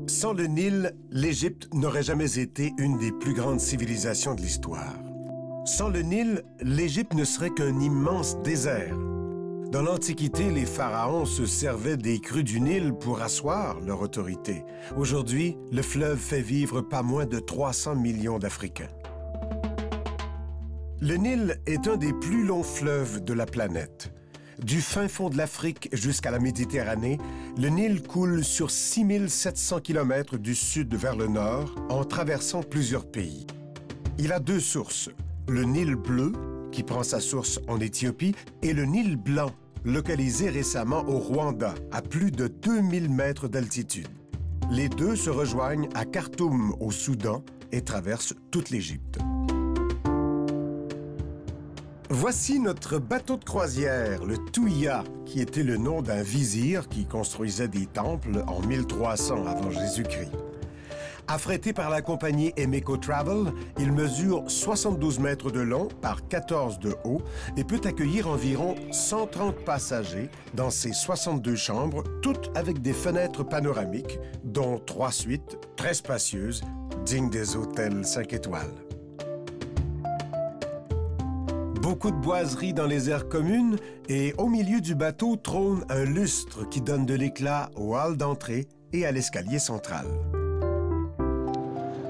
Sans le Nil, l'Égypte n'aurait jamais été une des plus grandes civilisations de l'histoire. Sans le Nil, l'Égypte ne serait qu'un immense désert. Dans l'Antiquité, les pharaons se servaient des crues du Nil pour asseoir leur autorité. Aujourd'hui, le fleuve fait vivre pas moins de 300 millions d'Africains. Le Nil est un des plus longs fleuves de la planète. Du fin fond de l'Afrique jusqu'à la Méditerranée, le Nil coule sur 6700 km du sud vers le nord, en traversant plusieurs pays. Il a deux sources, le Nil bleu, qui prend sa source en Éthiopie, et le Nil blanc, localisé récemment au Rwanda, à plus de 2000 mètres d'altitude. Les deux se rejoignent à Khartoum, au Soudan, et traversent toute l'Égypte. Voici notre bateau de croisière, le Touya, qui était le nom d'un vizir qui construisait des temples en 1300 avant Jésus-Christ. Affrété par la compagnie Emeco Travel, il mesure 72 mètres de long par 14 de haut et peut accueillir environ 130 passagers dans ses 62 chambres, toutes avec des fenêtres panoramiques, dont 3 suites très spacieuses, dignes des hôtels 5 étoiles. Beaucoup de boiseries dans les aires communes et au milieu du bateau trône un lustre qui donne de l'éclat aux halles d'entrée et à l'escalier central.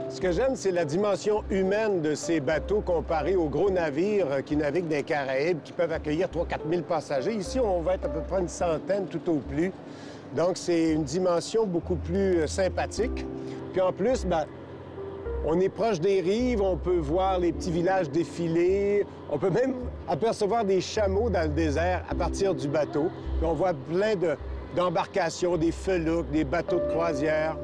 Ce que j'aime, c'est la dimension humaine de ces bateaux comparés aux gros navires qui naviguent dans les Caraïbes, qui peuvent accueillir 3 000 à 4 000 passagers. Ici, on va être à peu près une centaine tout au plus. Donc, c'est une dimension beaucoup plus sympathique. Puis en plus, on est proche des rives, on peut voir les petits villages défiler, on peut même apercevoir des chameaux dans le désert à partir du bateau. Puis on voit plein d'embarcations, des felouks, des bateaux de croisière.